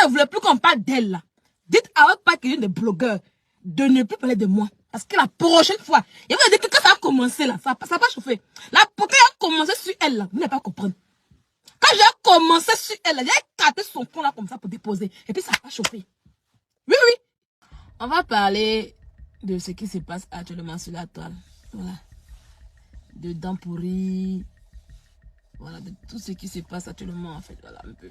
ne voulait plus qu'on parle d'elle là, dites à votre part qu'il y a des blogueurs de ne plus parler de moi. Parce que la prochaine fois, il va dire que quand ça a commencé là, ça n'a pas chauffé. Là, pour qu'elle a commencé sur elle là, vous n'allez pas comprendre. Quand j'ai commencé sur elle là, j'ai écarté son fond là comme ça pour déposer. Et puis ça n'a pas chauffé. Oui, oui. On va parler de ce qui se passe actuellement sur la toile. Voilà. De dents pourries. Voilà, de tout ce qui se passe actuellement en fait. Voilà un peu.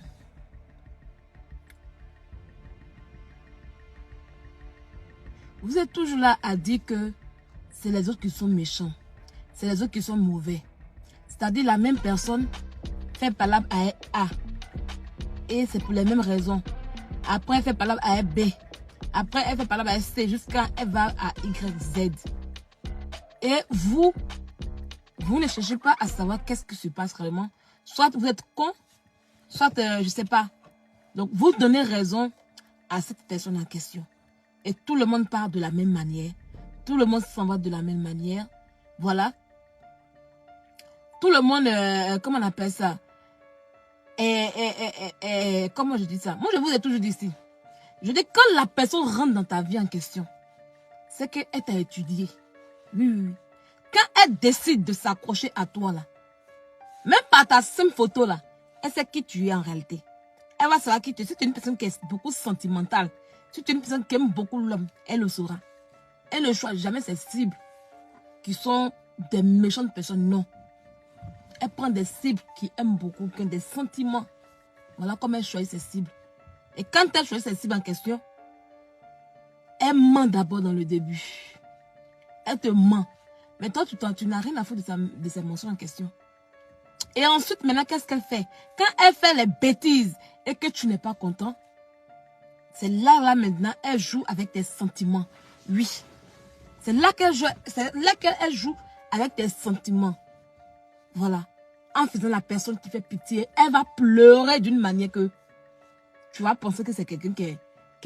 Vous êtes toujours là à dire que c'est les autres qui sont méchants. C'est les autres qui sont mauvais. C'est-à-dire la même personne fait palabre à A. Et c'est pour les mêmes raisons. Après, elle fait palabre à B. Après, elle fait palabre à C jusqu'à elle va à Y, Z. Et vous ne cherchez pas à savoir qu'est-ce qui se passe réellement. Soit vous êtes con, soit je ne sais pas. Donc, vous donnez raison à cette personne en question. Et tout le monde part de la même manière. Tout le monde s'en va de la même manière. Voilà. Tout le monde, comment on appelle ça? Comment je dis ça? Moi, je vous ai toujours dit ici. Je dis, quand la personne rentre dans ta vie en question, c'est qu'elle t'a étudié. Oui, oui, oui. Quand elle décide de s'accrocher à toi, là, même par ta simple photo, là, elle sait qui tu es en réalité. Elle va savoir qui tu es. Si tu es une personne qui est beaucoup sentimentale, si tu es une personne qui aime beaucoup l'homme, elle le saura. Elle ne choisit jamais ses cibles qui sont des méchantes personnes, non. Elle prend des cibles qui aiment beaucoup, qui ont des sentiments. Voilà comment elle choisit ses cibles. Et quand elle choisit ses cibles en question, elle ment d'abord dans le début. Elle te ment. Mais toi, tu n'as rien à foutre de ses mensonges en question. Et ensuite, maintenant, qu'est-ce qu'elle fait? Quand elle fait les bêtises et que tu n'es pas content, c'est là, maintenant, elle joue avec tes sentiments. Oui. C'est là qu'elle joue avec tes sentiments. Voilà. En faisant la personne qui fait pitié, elle va pleurer d'une manière que tu vas penser que c'est quelqu'un qui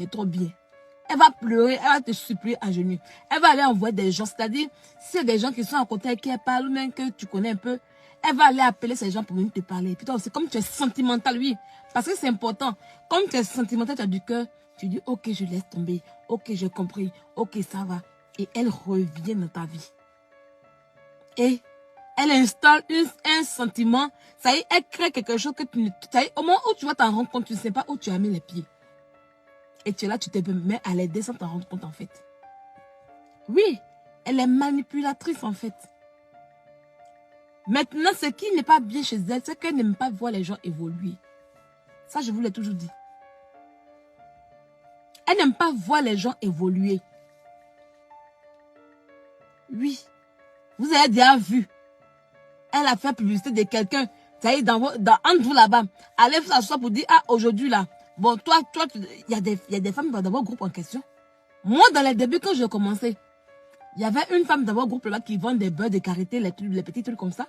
est trop bien. Elle va pleurer, elle va te supplier à genoux. Elle va aller envoyer des gens, c'est-à-dire, s'il y a des gens qui sont à côté, qui parlent, ou même que tu connais un peu, elle va aller appeler ces gens pour venir te parler. Puis toi, c'est comme tu es sentimental, oui. Parce que c'est important. Comme tu es sentimental, tu as du cœur, tu dis, ok, je laisse tomber. Ok, j'ai compris. Ok, ça va. Et elle revient dans ta vie. Et elle installe un sentiment. Ça y est, elle crée quelque chose que tu ne... Ça y est, au moment où tu vas t'en rendre compte, tu ne sais pas où tu as mis les pieds. Et tu es là, tu te mets à l'aider sans t'en rendre compte en fait. Oui, elle est manipulatrice en fait. Maintenant, ce qui n'est pas bien chez elle, c'est qu'elle n'aime pas voir les gens évoluer. Ça, je vous l'ai toujours dit. Elle n'aime pas voir les gens évoluer. Oui. Vous avez déjà vu. Elle a fait publicité de quelqu'un. Ça y est, entre vous là-bas. Allez s'asseoir pour dire, ah, aujourd'hui là. Bon, toi, il y a des femmes dans votre groupe en question. Moi, dans les débuts, quand j'ai commencé, il y avait une femme dans votre groupe là qui vend des beurres de karité, les petits trucs comme ça.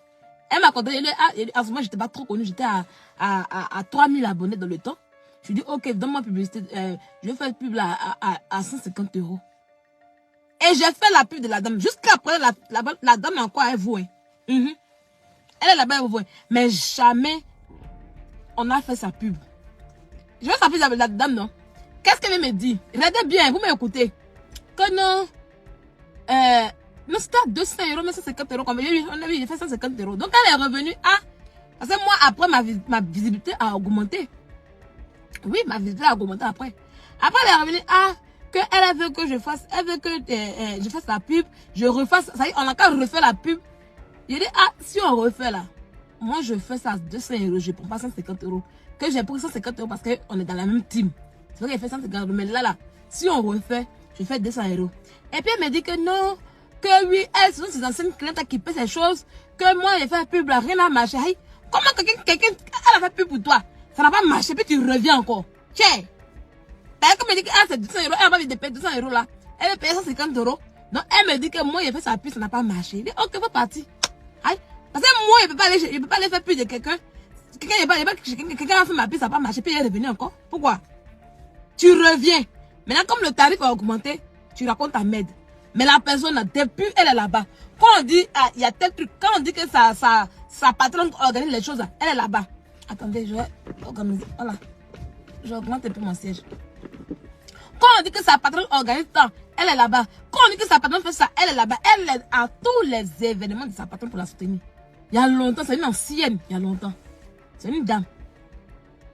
Elle m'a contacté. À ce moment, je n'étais pas trop connue. J'étais à 3000 abonnés dans le temps. Je lui ai dit, ok, donne-moi publicité. Je vais faire pub là à 150 €. Et j'ai fait la pub de la dame. Jusqu'après, la dame encore, elle vaut. Elle est là-bas, elle vaut. Mais jamais on a fait sa pub. Je vais s'appeler la dame, non? Qu'est-ce qu'elle me dit? Regardez bien, vous m'écoutez. Que non. Non, c'était à 200 €, mais 150 €. Comme j'ai fait 150 €. Donc, elle est revenue à... Parce que moi, après, ma visibilité a augmenté. Oui, ma visibilité a augmenté après. Après, elle est revenue à... Elle veut que je fasse... Elle veut que je fasse la pub. Je refasse... Ça y est, on a qu'à refaire la pub. J'ai dit, ah, si on refait là, moi, je fais ça à 200 €. Je ne prends pas 150 €. Que j'ai pris 150 € parce qu'on est dans la même team. C'est vrai qu'elle fait 150 €. Mais là, si on refait, je fais 200 €. Et puis elle me dit que non, que oui, elles sont ces anciennes clientes qui paient ces choses, que moi, j'ai fait la pub, là, rien n'a marché. Hey, comment quelqu'un, elle a fait pub pour toi? Ça n'a pas marché, puis tu reviens encore. Tiens. T'as comme elle dit que c'est 200 €, elle va de payer 200 € là. Elle va payer 150 €. Donc elle me dit que moi, j'ai fait sa pub, ça n'a pas marché. Je dis, ok, faut partir. Hey, parce que moi, je ne peux pas aller faire pub de quelqu'un. Quelqu'un a fait ma pub, ça n'a pas marché, puis elle est revenue encore. Pourquoi? Tu reviens. Maintenant, comme le tarif a augmenté, tu racontes ta merde. Mais la personne, depuis, elle est là-bas. Quand on dit, ah, il y a tel truc, quand on dit que sa patronne organise les choses, elle est là-bas. Attendez, je vais organiser. Voilà. j'augmente un peu mon siège. Quand on dit que sa patronne organise ça, elle est là-bas. Quand on dit que sa patronne fait ça, elle est là-bas. Elle est à tous les événements de sa patronne pour la soutenir. Il y a longtemps, c'est une ancienne, il y a longtemps. C'est une dame.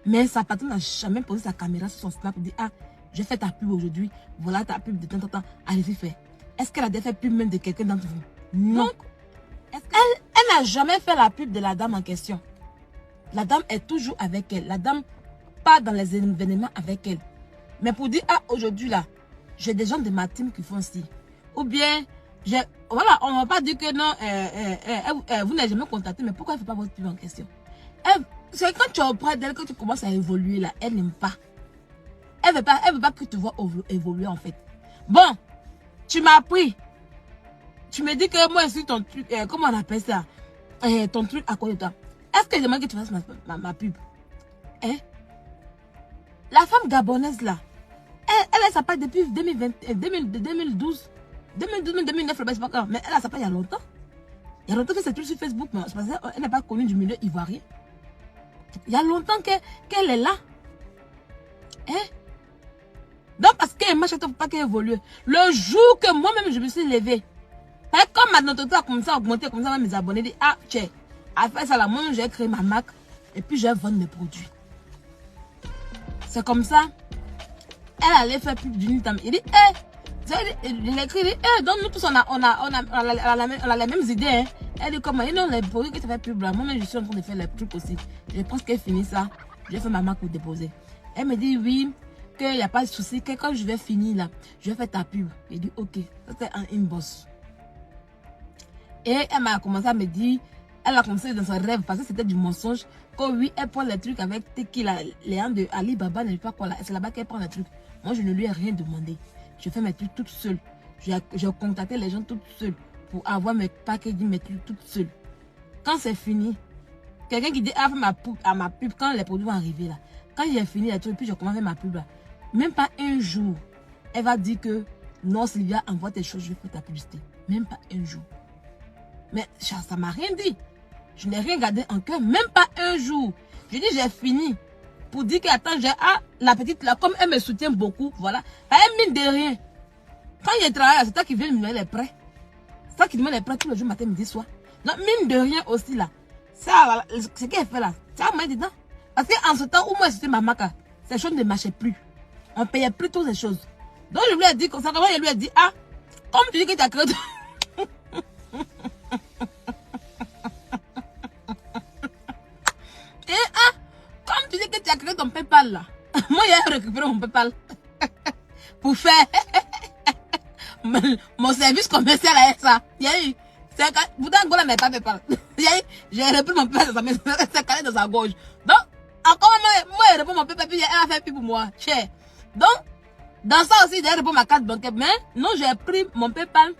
Mais sa patronne n'a jamais posé sa caméra sur son snap pour dire, ah, j'ai fait ta pub aujourd'hui, voilà ta pub de temps en temps, allez-y faire. Est-ce qu'elle a déjà fait pub même de quelqu'un d'entre vous? Non. Elle n'a jamais fait la pub de la dame en question. La dame est toujours avec elle. La dame part dans les événements avec elle. Mais pour dire, ah, aujourd'hui là, j'ai des gens de ma team qui font ci. Ou bien, voilà, on ne va pas dire que non, vous n'avez jamais contacté, mais pourquoi elle ne fait pas votre pub en question? C'est quand tu es auprès d'elle que tu commences à évoluer là. Elle n'aime pas. Elle veut pas que tu vois évoluer en fait. Bon, tu m'as appris. Tu me dis que moi je suis ton truc, comment on appelle ça? Ton truc à côté de toi. Est-ce que j'aimerais que tu fasses ma pub? Hein? La femme gabonaise là, elle a sa page depuis 2012. 2009, c'est pas grave. Mais elle a sa page il y a longtemps. Il y a longtemps que c'est tout sur Facebook, mais elle n'est pas connue du milieu ivoirien. Il y a longtemps qu'elle est là. Hein? Donc, parce qu'elle marche, il ne faut pas qu'elle évolue. Le jour que moi-même, je me suis levée, comme ma notoriété a commencé à augmenter, comme ça, mes abonnés disent, ah, tiens, à faire ça là, moi, j'ai créé ma marque, et puis je vais vendre mes produits. C'est comme ça. Elle allait faire pub d'une dame. Il dit, il écrit, donc nous tous, on a les mêmes idées. Hein. Elle dit, comment, non, les produits que tu fais pub là, moi-même, je suis en train de faire les trucs aussi. Je pense qu'elle finit ça. Je vais faire ma marque pour déposer. Elle me dit, oui, qu'il n'y a pas de souci, que quand je vais finir là, je vais faire ta pub. Il dit, ok, c'était un inbox. Et elle m'a commencé à me dire, elle a commencé dans son rêve, parce que c'était du mensonge, que oui, elle prend les trucs avec Tequila, les gens de Alibaba, ne sais pas quoi là, c'est là-bas qu'elle prend les trucs. Moi, je ne lui ai rien demandé. Je fais mes trucs toute seule. J'ai contacté les gens toute seule pour avoir mes packaging, mes trucs toute seule. Quand c'est fini, quelqu'un qui dit, ah, fais ma pub, quand les produits vont arriver là, quand j'ai fini les trucs, puis je commence à faire ma pub là, même pas un jour, elle va dire que non, Sylvia, envoie tes choses, je vais faire ta publicité. Même pas un jour. Mais ça m'a rien dit. Je n'ai rien gardé en cœur, même pas un jour. Je dis, j'ai fini. Pour dire que, attends, la petite là, comme elle me soutient beaucoup, voilà. Elle mine de rien. Quand il travaille, c'est toi qui viens me donner les prêts. C'est toi qui me donne les prêts tous les jours, matin, midi, soir. Donc, mine de rien aussi là. Ça, ce qu'elle fait là, ça m'a dit non. Parce qu'en ce temps où moi c'était ma marque, ces choses ne marchaient plus. On ne payait plus toutes ces choses. Donc, je lui ai dit comme ça, je lui ai dit, ah, comme tu dis que tu as créé. Comme tu dis que tu as créé ton PayPal là, moi j'ai récupéré mon PayPal pour faire mon service commercial à ça. Pourtant, Angola n'est pas PayPal. J'ai repris mon PayPal dans sa maison, c'est calé dans sa gauche. Donc, encore moi j'ai repris mon PayPal, puis elle a fait plus pour moi. Cher. Donc, dans ça aussi, j'ai repris ma carte bancaire. Mais non, j'ai pris mon PayPal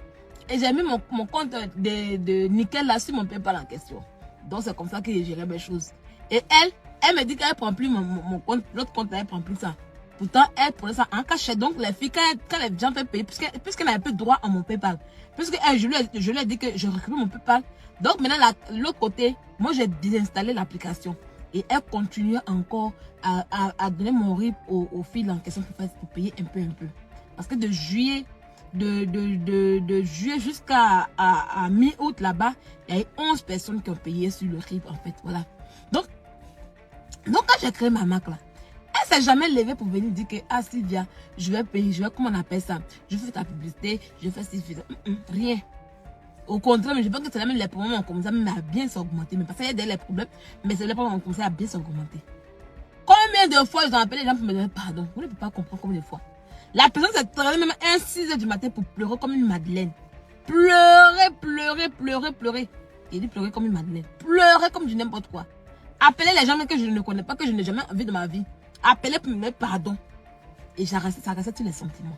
et j'ai mis mon compte de nickel là sur mon PayPal en question. Donc, c'est comme ça que j'ai géré mes choses. Et elle me dit qu'elle ne prend plus mon compte, l'autre compte, elle ne prend plus ça. Pourtant, elle prenait ça en cachet. Donc, les filles, quand les gens font payer, puisqu'elle n'avait plus droit à mon PayPal, je lui ai dit que je récupère mon PayPal. Donc, maintenant, l'autre côté, moi, j'ai désinstallé l'application. Et elle continue encore à donner mon RIP aux filles en question pour payer un peu. Parce que de juillet, de juillet jusqu'à mi-août là-bas, il y a eu 11 personnes qui ont payé sur le RIP, en fait. Voilà. Donc quand j'ai créé ma marque là, elle s'est jamais levée pour venir dire que, ah Sylvia, je vais payer, comment on appelle ça, je fais ta publicité, je fais ci, rien. Au contraire, mais je pense que c'est là même les problèmes ont commencé même à bien s'augmenter. Mais parce qu'il y a des problèmes, mais c'est les problèmes ont commencé à bien s'augmenter. Combien de fois ils ont appelé les gens pour me donner pardon? Vous ne pouvez pas comprendre combien de fois. La personne s'est travaillée même à 6 h du matin pour pleurer comme une madeleine. Pleurer. Il dit pleurer comme une madeleine. Pleurer comme du n'importe quoi. Appeler les gens que je ne connais pas, que je n'ai jamais vu de ma vie. Appeler pour me dire pardon. Et ça restait tous les sentiments.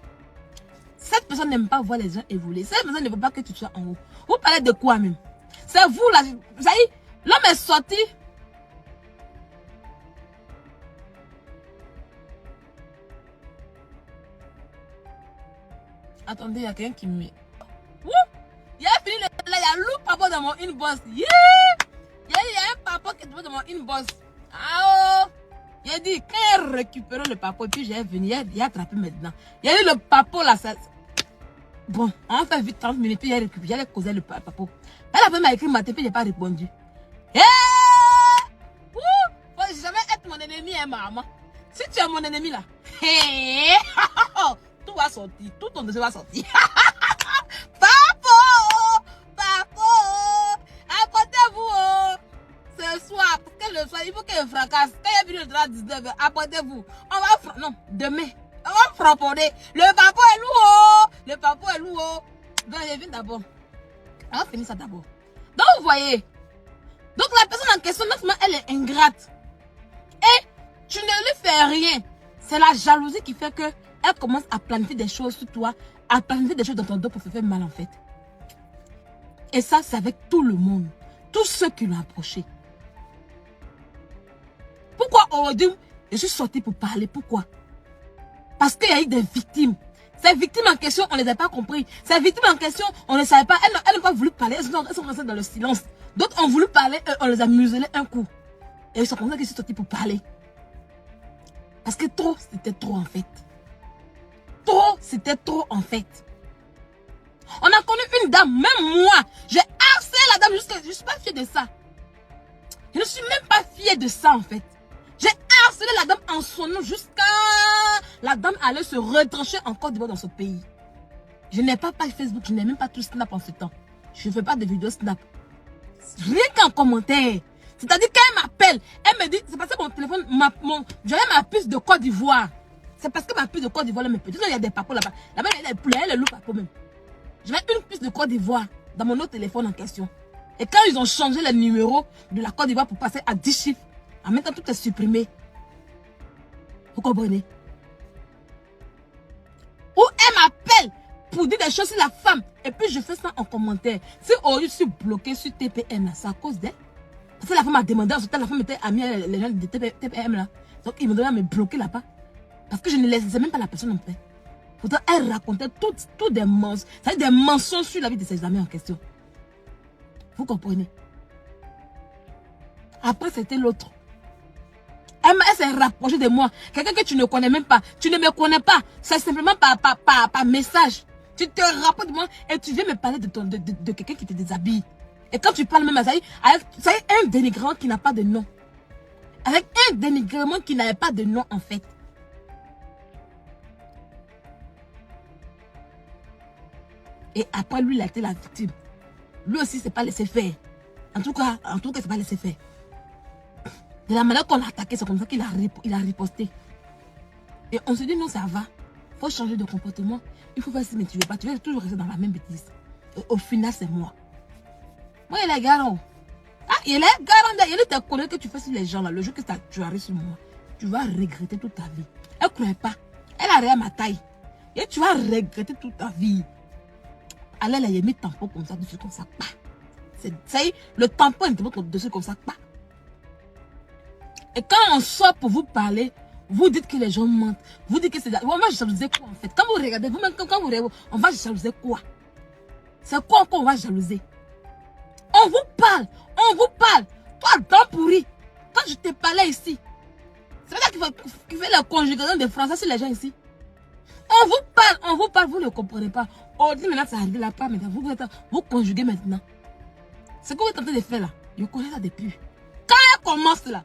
Cette personne n'aime pas voir les gens évoluer. Cette personne ne veut pas que tu sois en haut. Vous parlez de quoi même? C'est vous là. Vous savez, l'homme est sorti. Attendez, il y a quelqu'un qui me... Il y a fini là, il y a loup papa dans mon inbox. Yeah! Il y a un papa qui est dans mon inbox. Ah oh! Il J'ai dit, quand il a récupéré le papo, et puis j'ai venu, il a attrapé maintenant. Il y a eu le papo là, ça... Bon, on a fait vite 30 minutes, puis il a récupéré, j'allais causer le papo. Elle m'a écrit matin, puis j'ai pas répondu. Hé! Faut jamais être mon ennemi, hein, maman. Si tu es mon ennemi là, hey, tout va sortir, tout ton dossier va sortir. Papo! Papo! Apportez-vous! Ce soir, parce que le soir, il faut qu'il fracasse. Quand il y a venu le 19h, apportez-vous. On va non, demain, on va frapponner. Le papo est lourd. Le papo est lourd. Donc, je viens d'abord. On va finir ça d'abord. Donc, vous voyez. Donc, la personne en question, non, elle est ingrate. Et tu ne lui fais rien. C'est la jalousie qui fait que elle commence à planifier des choses sur toi, à planifier des choses dans ton dos pour te faire mal en fait. Et ça, c'est avec tout le monde. Tous ceux qui l'ont approché. Pourquoi aujourd'hui, je suis sortie pour parler? Pourquoi? Parce qu'il y a eu des victimes. Ces victimes en question, on ne les a pas compris. Ces victimes en question, on ne savait pas. Elles n'ont pas voulu parler. Elles sont restées dans le silence. D'autres ont voulu parler, on les a muselés un coup. Et ils sont comme ça qu'ils sont sortis pour parler. Parce que trop, c'était trop en fait. Trop, c'était trop en fait. On a connu une dame, même moi, j'ai harcelé la dame jusqu'à... Je ne suis pas fière de ça. Je ne suis même pas fière de ça en fait. J'ai harcelé la dame en son nom jusqu'à... La dame allait se retrancher encore dans ce pays. Je n'ai pas page Facebook, je n'ai même pas tout Snap en ce temps. Je ne fais pas de vidéos Snap. Rien qu'en commentaire. C'est-à-dire qu'elle m'appelle, elle me dit, c'est parce que mon téléphone, j'avais ma puce de Côte d'Ivoire. C'est parce que ma puce de Côte d'Ivoire, elle me peut. Il y a des papos là-bas. Là-bas, il y a des poulets, elle est loup papo même. J'avais une puce de Côte d'Ivoire dans mon autre téléphone en question. Et quand ils ont changé le numéro de la Côte d'Ivoire pour passer à 10 chiffres, en même temps tout est supprimé. Vous comprenez? Ou elle m'appelle pour dire des choses sur la femme. Et puis je fais ça en commentaire. Si aujourd'hui je suis bloqué sur TPM, c'est à cause d'elle. Parce que la femme m'a demandé, en ce temps, la femme était amie les gens de TPM là. Donc ils me donnaient à me bloquer là-bas. Parce que je ne laissais même pas la personne en paix. Pourtant, elle racontait tout des mensonges. Ça veut dire des mensonges sur la vie de ses amis en question. Vous comprenez? Après, c'était l'autre. Elle s'est rapprochée de moi. Quelqu'un que tu ne connais même pas. Tu ne me connais pas. C'est simplement par message. Tu te rapproches de moi et tu viens me parler de quelqu'un qui te déshabille. Et quand tu parles même à ça, c'est un dénigrement qui n'a pas de nom. Avec un dénigrement qui n'avait pas de nom en fait. Et après lui, il a été la victime. Lui aussi, c'est pas laissé faire. En tout cas, c'est pas laissé faire. De la manière qu'on l'a attaqué, c'est comme ça qu'il a riposté. Et on se dit, non, ça va. Il faut changer de comportement. Il faut faire ça, mais tu ne veux pas. Tu vas toujours rester dans la même bêtise. Et au final, c'est moi. Moi, il est garant. Ah, il est garant. Il te connaît que tu fais sur les gens là. Le jour que tu arrives sur moi, tu vas regretter toute ta vie. Elle ne croyait pas. Elle a rien à ma taille. Et tu vas regretter toute ta vie. Elle a mis tampon comme ça, dessus comme ça. C'est le tampon est dessus comme ça. Et quand on sort pour vous parler, vous dites que les gens mentent. Vous dites que c'est... Moi, je jalousais quoi en fait? Quand vous regardez, vous-même, quand vous regardez, on va jalouser quoi? C'est quoi qu'on va jalouser? On vous parle. On vous parle. Toi, dent pourri. Quand je te parlais ici, c'est là qu'il fait la conjugaison de français sur les gens ici. On vous parle, vous ne comprenez pas. On dit maintenant, ça arrive là, pas maintenant. Vous conjuguez maintenant. Ce que vous êtes en train de faire là, je connais ça depuis. Quand elle commence là,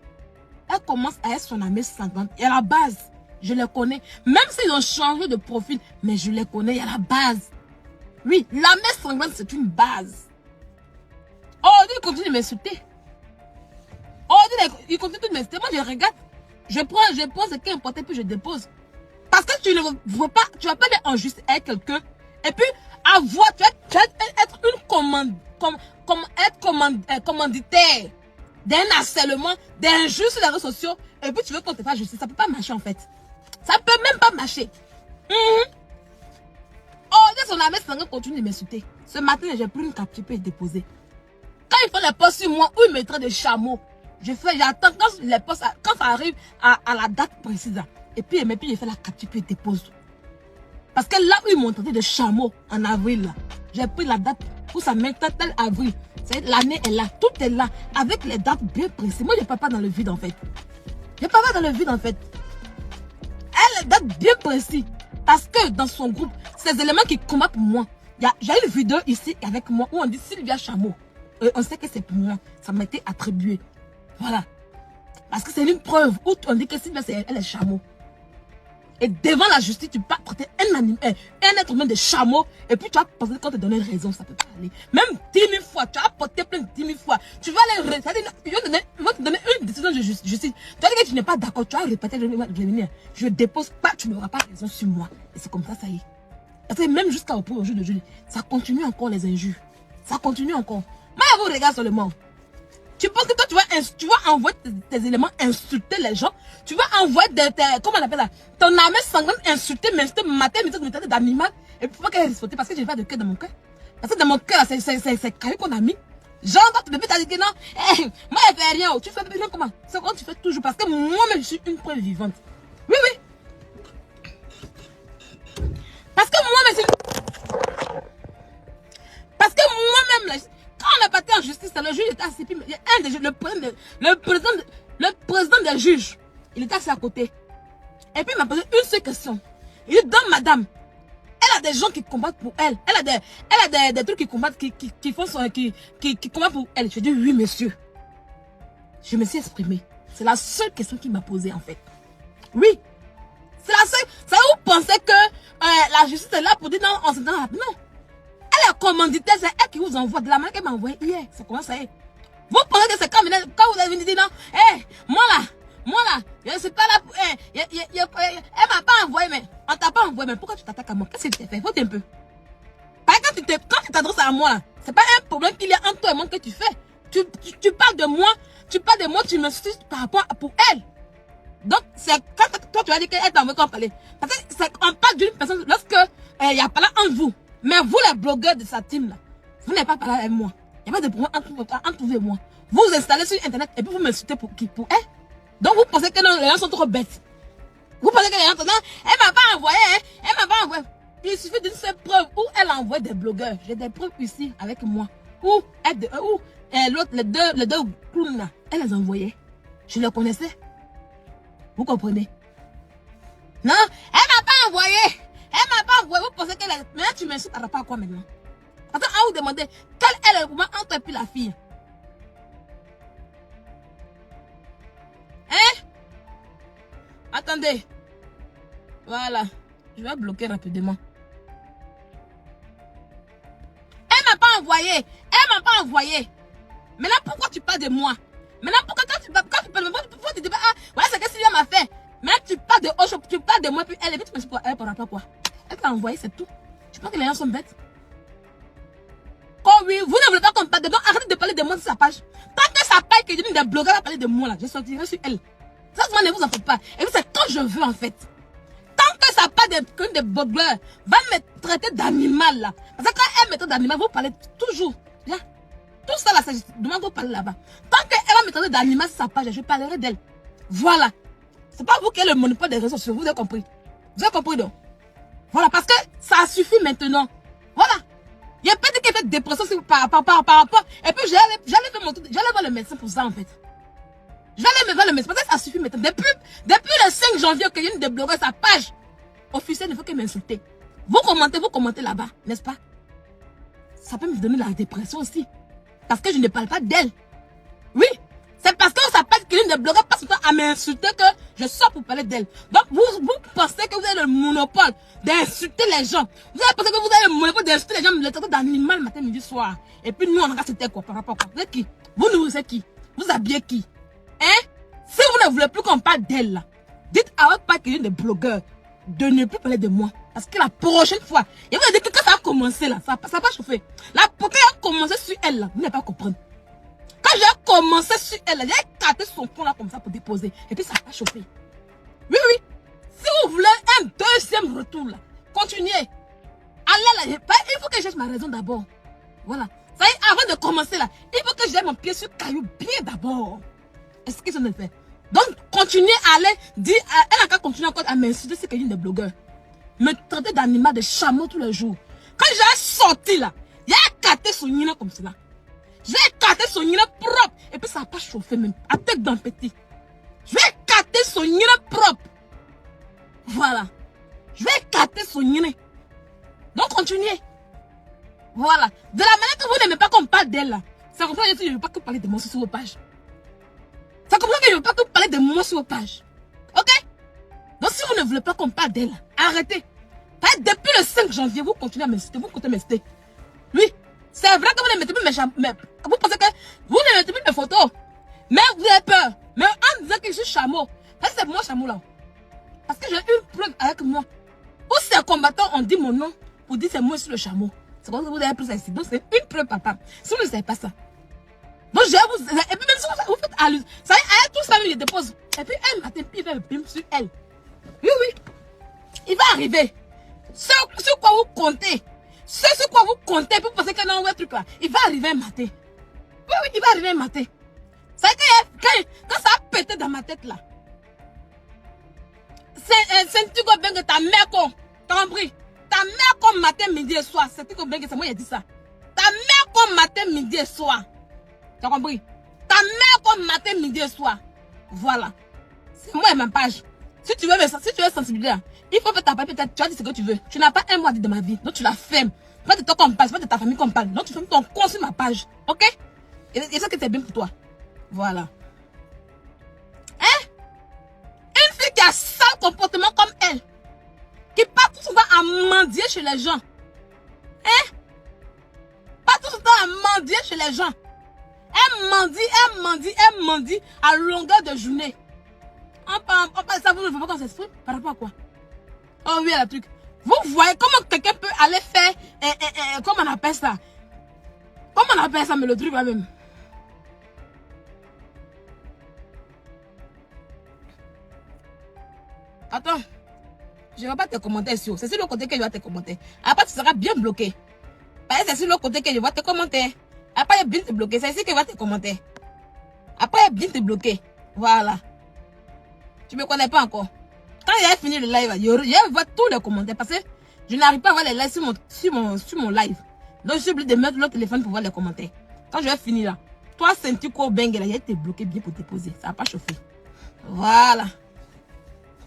elle commence à être son amie sanglante. Et à la base, je les connais. Même s'ils ont changé de profil, mais je les connais à la base. Oui, l'amie sanglante, c'est une base. Oh, il continue de m'insulter. Oh, il continue de m'insulter. Moi, je regarde. Je prends ce qui est important, puis je dépose. Parce que tu ne veux pas, tu vas pas aller en justice avec quelqu'un. Et puis, avoir, tu vas être une commanditaire d'un harcèlement, d'un jeu sur les réseaux sociaux. Et puis, tu veux qu'on te fasse justice. Ça peut pas marcher, en fait. Ça peut même pas marcher. Oh, son ami sanguin continue de m'insulter. Ce matin, j'ai pris une capture et déposé. Quand ils font les postes sur moi, où ils mettraient des chameaux, j'attends quand ça arrive à la date précise. Et puis j'ai fait la capture et dépose. Parce que là où ils m'ont traité de chameau en avril, j'ai pris la date où ça met tel avril. L'année est là, tout est là, avec les dates bien précises. Moi, je ne pars pas dans le vide en fait. Je parle dans le vide en fait. Elle date bien précis. Parce que dans son groupe, ces éléments qui combattent pour moi. J'ai une vidéo ici avec moi où on dit Sylvia Chameau. On sait que c'est pour moi. Ça m'a été attribué. Voilà. Parce que c'est une preuve où on dit que Sylvia, elle est chameau. Et devant la justice, tu peux porter un être humain de chameau. Et puis tu vas penser qu'on te donne raison, ça peut pas aller. Même 10 000 fois, tu vas porter plein de 10 000 fois. Tu vas aller ils vont te donner une décision de justice. Tu vas dire que tu n'es pas d'accord, tu vas répéter, je vais venir. Je dépose pas, tu n'auras pas raison sur moi. Et c'est comme ça est. Parce que même jusqu'au jour de juillet, ça continue encore les injures. Ça continue encore. Moi, je vous regarde seulement. Tu penses que toi, tu vas envoyer tes éléments insulter les gens. Tu vas envoyer comment on appelle ça? Ton armée sanglante insulter, m'insulter, matin, m'insulter d'animal. Et puis, pourquoi qu'elle respecte? Parce que j'ai pas de cœur dans mon cœur. Parce que dans mon cœur, c'est caillou qu'on a mis. Genre, depuis, t'as dit que non, moi, je fais rien. Tu fais rien comment? C'est quand tu fais toujours. Parce que moi-même, je suis une preuve vivante. Oui, oui. Parce que moi-même, quand on est parti en justice, le juge était assis. Il y a un des juges, le président des juges, il était assis à côté. Et puis il m'a posé une seule question. Il dit, donc madame, elle a des gens qui combattent pour elle. Elle a des trucs qui combattent, qui combattent pour elle. Je dis, oui monsieur. Je me suis exprimée. C'est la seule question qu'il m'a posée en fait. Oui. C'est la seule. Ça vous pensez que la justice est là pour dire non, on se donne la... Non. Elle est commanditaire, c'est elle qui vous envoie de la main qu'elle m'a envoyé hier. C'est comment ça est? Vous pensez que c'est quand vous avez venu dire non, moi là, je suis pas là pour... elle m'a pas envoyé, mais on t'a pas envoyé, mais pourquoi tu t'attaques à moi? Qu'est-ce que tu t'es fait? Faut un peu. Parce que quand tu t'adresses à moi, c'est pas un problème qu'il y a entre toi et moi que tu fais. Tu parles de moi, tu me suis par rapport pour elle. Donc, c'est quand toi tu as dit qu'elle t'a envoyé qu'on parlait. Parce que on parle d'une personne lorsque il y a pas là entre vous. Mais vous, les blogueurs de sa team, là, vous n'avez pas parlé avec moi. Il n'y a pas de problème entre vous et moi. Vous vous installez sur Internet et puis vous m'insultez pour qui? Pour elle. Donc vous pensez que non, les gens sont trop bêtes. Vous pensez que les gens sont... Non, elle m'a pas envoyé, elle m'a pas envoyé. Il suffit d'une seule preuve où elle envoie des blogueurs. J'ai des preuves ici avec moi. Où l'autre, les deux clowns là, elle les envoyait. Je les connaissais. Vous comprenez? Non, elle m'a pas envoyé. Elle m'a pas envoyé. Vous pensez qu'elle est... Mais là, tu m'insultes par rapport à quoi maintenant? Attends, à vous demander quel est le moment entre et la fille. Hein? Attendez. Voilà. Je vais bloquer rapidement. Elle m'a pas envoyé. Elle m'a pas envoyé. Maintenant, pourquoi tu parles de moi? Maintenant, pourquoi quand tu parles pourquoi tu dis pas, ah, voilà ce que Sylvia m'a fait. Maintenant, tu parles de Ocho, tu parles de moi, puis elle est vite, mais pour elle par rapport à quoi? Elle t'a envoyé, c'est tout. Tu penses que les gens sont bêtes? Quand oui, vous ne voulez pas qu'on parle de moi, arrêtez de parler de moi sur sa page. Tant que sa page qui dit des blogueurs à parler de moi là, je sortirai sur elle. Ça, ne vous en faites pas. Et puis c'est quand je veux en fait. Tant que ça parle des blogueurs va me traiter d'animal là. Parce que quand elle me traite d'animal, vous parlez toujours. Là. Tout ça là, c'est demain vous parlez là-bas. Tant qu'elle va me traiter d'animal sur sa page, je parlerai d'elle. Voilà. C'est pas vous qui avez le monopole des réseaux sociaux, vous avez compris. Vous avez compris donc. Voilà, parce que ça suffit maintenant. Voilà. Il y a peut-être qu'elle fait dépression par rapport. Et puis j'allais voir le médecin pour ça en fait. J'allais me voir le médecin. Parce que ça suffit maintenant. Depuis le 5 janvier que une des blogueurs sa page officielle ne faut qu'elle m'insulte. Vous commentez là-bas, n'est-ce pas? Ça peut me donner la dépression aussi. Parce que je ne parle pas d'elle. Oui. C'est parce que ça passe qu'une des blogueurs passe son temps à m'insulter que je sors pour parler d'elle. Donc vous pensez que vous avez le monopole d'insulter les gens. Vous avez pensé que vous avez le monopole d'insulter les gens, les traiter d'animal matin, midi, soir. Et puis nous on regarde c'était quoi par rapport à quoi? Vous êtes qui? Vous êtes qui? Vous habillez qui? Hein? Si vous ne voulez plus qu'on parle d'elle là, dites à votre part qu'une des blogueurs de ne plus parler de moi. Parce que la prochaine fois, et vous allez dire que quand ça a commencé là, ça va chauffer. La prochaine a commencé sur elle là, vous n'allez pas comprendre. Quand j'ai commencé sur elle, j'ai écarté son fond là comme ça pour déposer. Et puis ça va chauffer. Oui, oui. Si vous voulez un deuxième retour là, continuez. Allez là, il faut que je cherche ma raison d'abord. Voilà. Ça y est, avant de commencer là, il faut que j'ai mon pied sur caillou bien d'abord. Est-ce qu'ils ont le fait? Donc, continuez à aller dire, elle a qu'à continuer encore à m'insulter, c'est quelqu'un de blogueur. Me traiter d'animal, de chameau tous les jours. Quand j'ai sorti là, j'ai écarté son nina comme cela. J'ai écarté son nina propre. Et puis ça n'a pas chauffé même. À tête d'un petit. Je vais écarter écarter son nez propre. Voilà. Je vais écarter son nez. Donc, continuez. Voilà. De la manière que vous n'aimez pas qu'on parle d'elle, là. Ça comprend que je ne veux pas que parler de moi sur vos pages. Ça comprend que je ne veux pas que parler de moi sur vos pages. Ok? Donc, si vous ne voulez pas qu'on parle d'elle, arrêtez. Depuis le 5 janvier, vous continuez à m'insulter. Vous continuez à m'insulter. Oui. C'est vrai que vous ne mettez plus mes chameaux. Vous pensez que vous ne mettez plus mes photos. Mais vous avez peur. Mais en disant que je suis chameau. Parce que c'est moi chameau là. Parce que j'ai une preuve avec moi. Où ces combattants ont dit mon nom pour dire c'est moi sur le chameau. C'est comme ça que vous avez pris ça ici. Donc c'est une preuve, papa. Si vous ne savez pas ça. Donc je vais vous. Et puis même si vous faites allusion. Ça y est, tout ça, il le dépose. Et puis elle m'a puis il va le bim sur elle. Oui, oui. Il va arriver. Sur quoi vous comptez. Ce sur quoi vous comptez pour penser que non, ouais, truc là. Il va arriver un matin. Oui, oui, il va arriver un matin. Ça y est, quand ça a pété dans ma tête là. C'est un truc bien que ta mère con. T'as compris? Ta mère comme matin, midi et soir. C'est un truc bien que c'est moi qui ai dit ça. Ta mère comme matin, midi et soir. T'as compris? Ta mère comme matin, midi et soir. Voilà. C'est moi et ma page. Si tu veux sensibiliser, il faut faire ta page, peut-être tu as dit ce que tu veux. Tu n'as pas un mois à dire de ma vie. Donc tu la fermes. Pas de toi qu'on parle, pas de ta famille qu'on parle. Donc tu fermes ton compte sur ma page. Ok? Et ça que c'est bien pour toi. Voilà. Hein? Une fille qui a sale comportement comme elle. Qui part tout souvent à mendier chez les gens. Hein? Pas tout le temps à mendier chez les gens. Elle mendie à longueur de journée. On parle ça, vous ne voyez pas qu'on s'exprime? Par rapport à quoi? Oh oui, la truc. Vous voyez comment quelqu'un peut aller faire, comment on appelle ça? Comment on appelle ça, mais le truc là même? Attends. Je ne vais pas te commenter sur. C'est sur le côté que je vais te commenter. Après, tu seras bien bloqué. Parce que c'est sur le côté que je vais te commenter. Après, il va bien te bloquer. C'est ici que je vais te commenter. Après, il va bien te bloquer. Voilà. Tu ne me connais pas encore. Quand j'ai fini le live, je vais voir tous les commentaires. Parce que je n'arrive pas à voir les lives sur mon live. Donc, je suis obligé de mettre le téléphone pour voir les commentaires. Quand je vais finir là, toi, Senti Ko Beng, là, il a été bloqué bien pour déposer. Ça n'a pas chauffé. Voilà.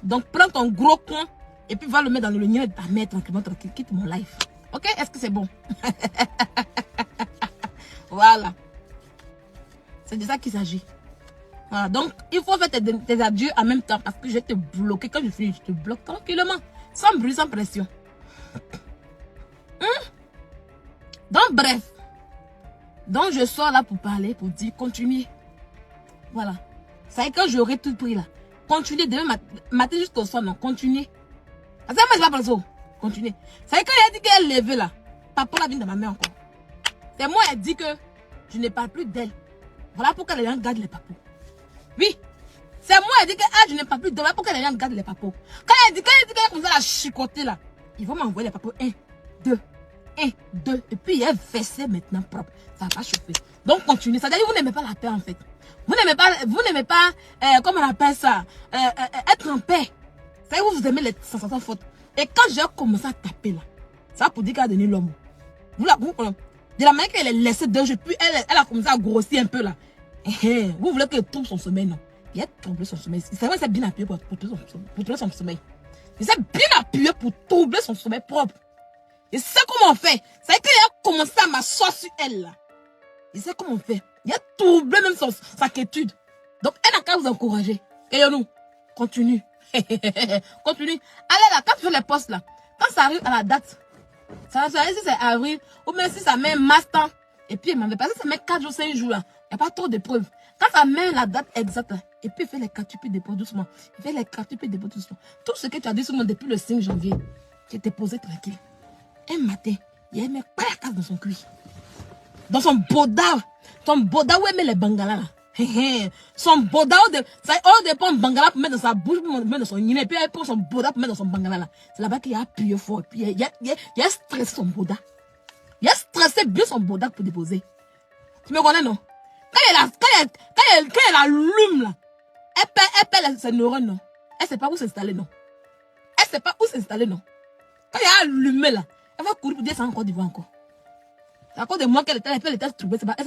Donc, prends ton gros con et puis va le mettre dans le lien de ta mère tranquillement, tranquille. Quitte mon live. Ok? Est-ce que c'est bon? Voilà. C'est de ça qu'il s'agit. Voilà. Donc, il faut faire tes adieux en même temps parce que je vais te bloquer. Quand je finis, je te bloque tranquillement. Sans bruit, sans pression. Donc, bref. Donc, je sors là pour parler, pour dire, continuez. Voilà. Ça y est, quand j'aurai tout pris là. Continuez demain matin jusqu'au soir, non, continuez. Parce que moi, je vais pas penser. Continuez. Ça y est, quand elle a dit qu'elle est levée là, papa la vie de ma mère encore. C'est moi, elle dit que je ne parle plus d'elle. Voilà pourquoi les gens gardent les papous. Oui. C'est moi, elle dit que je ne parle plus d'elle. Voilà pourquoi les gens gardent les papous. Quand elle dit qu'elle commence à la chicoter là, ils vont m'envoyer les papous. 1, 2, 1, 2. Et puis, elle est versée maintenant propre. Ça va pas chauffer. Donc, continuez. Ça veut dire que vous n'aimez pas la paix en fait. Vous n'aimez pas, comment on appelle ça, être en paix. Ça veut dire que vous aimez les sensations fortes. Et quand j'ai commencé à taper là, ça va pour dire qu'elle a donné l'homme. Vous de la manière qu'elle est laissée d'un jeu, puis elle a commencé à grossir un peu là. Vous voulez qu'elle trouve son sommeil, non? Il a troublé son sommeil. C'est vrai, c'est bien appuyé pour trouver son sommeil. Il s'est bien appuyé pour troubler son sommeil propre. Et c'est comment on fait. C'est qu'il a commencé à m'asseoir sur elle là. Il sait comment on fait. Il a troublé même sa quiétude. Donc, elle n'a qu'à vous encourager. Et nous, continue. Continue. Allez là, quand tu fais les postes là, quand ça arrive à la date, ça va si c'est avril, ou même si ça met mars temps, et puis il m'avait passé, ça met 4 jours, 5 jours là. Il n'y a pas trop de preuves. Quand ça met la date exacte là, et puis il fait les cartes, tu peux déposer doucement. Il fait les cartes, tu peux déposer doucement. Tout ce que tu as dit sur moi depuis le 5 janvier, tu t'es posé tranquille. Un matin, il a mis pas la case dans son cuir. Dans son boda. Son boda où il met les bangalas là. Son boda, ça dépend bangala pour mettre dans sa bouche, pour mettre dans son nez, puis elle prend son boda pour mettre dans son bangala là. C'est là-bas qu'il a appuyé fort. Puis il a stressé son boda. Il a stressé bien son boda pour déposer. Tu me connais, non? Quand elle allume là, elle perd ses neurones, non? Elle sait pas où s'installer, non? Elle sait pas où s'installer, non? Quand elle a allumé là, elle va courir pour dire ça en Côte d'Ivoire encore. C'est à cause de moi qu'elle était trouvée. Elle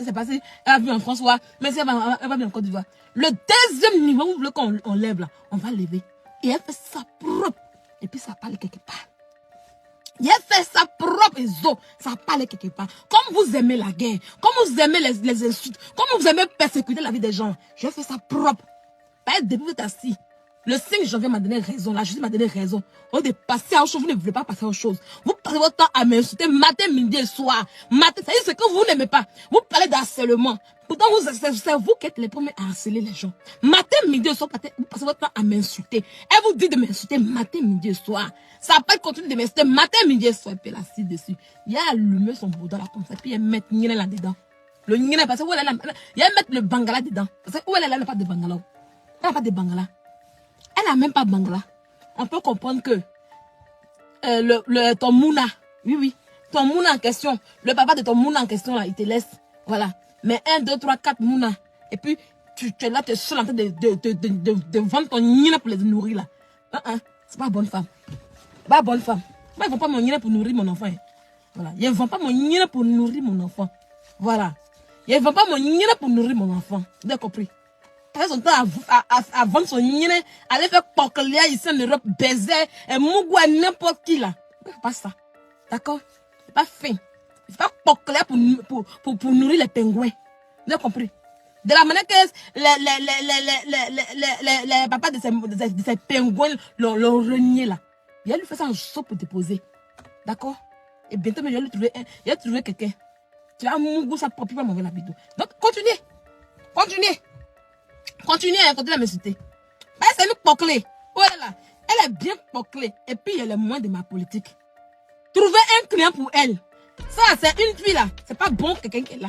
s'est passée, elle a vu en François, mais elle va venir en Côte d'Ivoire. Le deuxième niveau, vous voulez qu'on lève là, on va lever. Et elle fait ça propre. Et puis ça parle quelque part. Il a fait ça propre et ça parle quelque part. Comme vous aimez la guerre, comme vous aimez les insultes, comme vous aimez persécuter la vie des gens, je fais ça propre. Depuis que vous êtes assis, le 5 janvier m'a donné raison, la justice m'a donné raison. Au lieu de passer à autre chose, vous ne voulez pas passer à autre chose. Vous passez votre temps à m'insulter matin, midi et soir. Matin, ça y est, ce que vous n'aimez pas. Vous parlez d'harcèlement. Pourtant, c'est vous qui êtes les premiers à harceler les gens. Matin, midi et soir, vous passez votre temps à m'insulter. Elle vous dit de m'insulter matin, midi et soir. Ça va pas continuer de m'insulter matin, midi et soir. Et puis elle assise dessus. Il a allumé son boudin là comme ça. Puis elle met Nina là-dedans. Le Nina, parce que où elle est là, il a mettre le bangala dedans. Parce que où elle est là, elle n'a pas de bangala. Elle n'a pas de bangala. Elle n'a même pas bangala. On peut comprendre que ton mouna, oui, ton mouna en question, le papa de ton mouna en question là, il te laisse. Voilà. Mais 1, 2, 3, 4 mouna. Et puis, tu es là, tu es seul en train de vendre ton nina pour les nourrir là. C'est pas bonne femme. Pas bonne femme. Moi, ils ne vendent pas mon nina pour nourrir mon enfant. Hein. Voilà. Ils ne vendent pas mon nina pour nourrir mon enfant. Voilà. Ils ne vendent pas mon nina pour nourrir mon enfant. Vous avez compris? Passer son temps à vendre son nina, aller faire porclia ici en Europe, baiser, mougou à n'importe qui là. C'est pas ça. D'accord? C'est pas fin. C'est pas porclia pour nourrir les pingouins. Vous avez compris? De la manière que les papas de ces pingouins l'ont renié là. Il a lui fait ça en saut pour déposer. D'accord? Et bientôt, mais il a trouvé quelqu'un. Tu as mougou sa propre, il va m'envoyer la vidéo. Donc, continuez. Continuez à m'insulter. C'est une poclée. Oh là là. Elle est bien poclée. Et puis, elle est moins de ma politique. Trouver un client pour elle. Ça, c'est une fille là. C'est pas bon quelqu'un qui est là.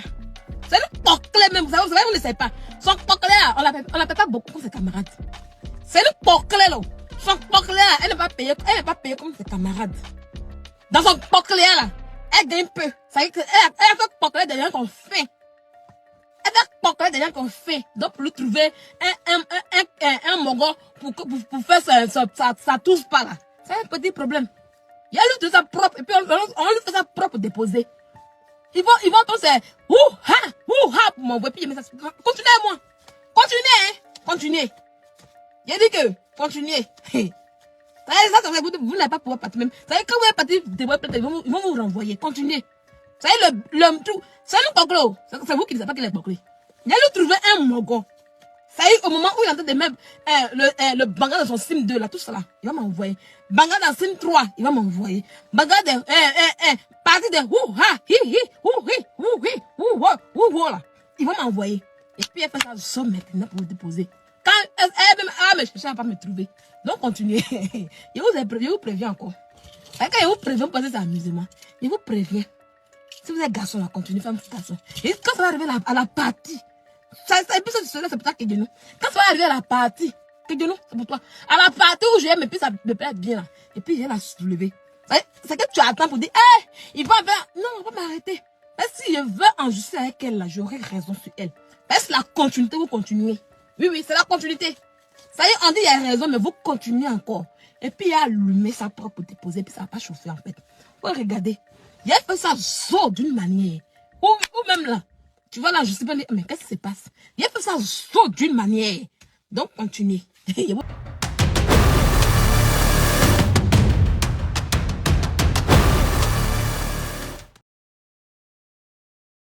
C'est une poclée même. Vous savez, vous ne savez pas. Son poclée là, on l'appelle pas beaucoup comme ses camarades. C'est une poclée là. Son poclée là, elle n'est pas payée comme ses camarades. Dans son poclée là, elle gagne peu. Ça veut dire qu'elle a fait poclée des gens qu'on fait. Elle a porté des gens qu'on fait. Donc, pour lui trouver un mongo pour faire ça touche pas là. C'est un petit problème. Il y a lui tout ça propre. Et puis, on lui fait ça propre déposer. Ils vont tous ouha, pour m'envoyer. Puis, mais ça, continuez, moi. Continuez. Il a dit que, continuez. Ça, vous n'avez pas pouvoir partir même. Ça veut dire que quand vous êtes parti, ils vont vous renvoyer. Continuez. Ça y est, l'homme tout. C'est un poclo. C'est vous qui ne savez pas qu'il est poclé. Il a lui trouvé un mogo. Ça y est, au moment où il est en train de mettre le banga dans son sim 2, là, tout ça là, il va m'envoyer. Banga dans sim 3, il va m'envoyer. Banga de, partie de, là, il va m'envoyer. Et puis, elle fait ça seule maintenant pour le déposer. Quand elle me cherche à pas me trouver. Donc, continuez. Je vous préviens encore. Quand je vous préviens, parce que c'est amusement. Je vous préviens. Si vous êtes garçon, là, continuez, femme, garçon. Et quand ça va arriver à la partie, c'est pour ça que de nous. Quand ça va arriver à la partie, que de nous, c'est pour toi. À la partie où j'aime, et puis ça me plaît bien, là. Et puis, j'ai la soulever. C'est que tu attends pour dire, il va faire. Non, on va m'arrêter. Mais si je veux enregistrer avec elle, là, j'aurai raison sur elle. Est-ce la continuité, vous continuez? Oui, c'est la continuité. Ça y est, on dit il y a raison, mais vous continuez encore. Et puis, il a allumé sa propre déposée, puis ça n'a pas chauffé, en fait. Vous regardez. Il a fait ça saut d'une manière. Ou même là. Tu vois là, je sais pas, mais qu'est-ce qui se passe? Il a fait ça saut d'une manière. Donc, continuez.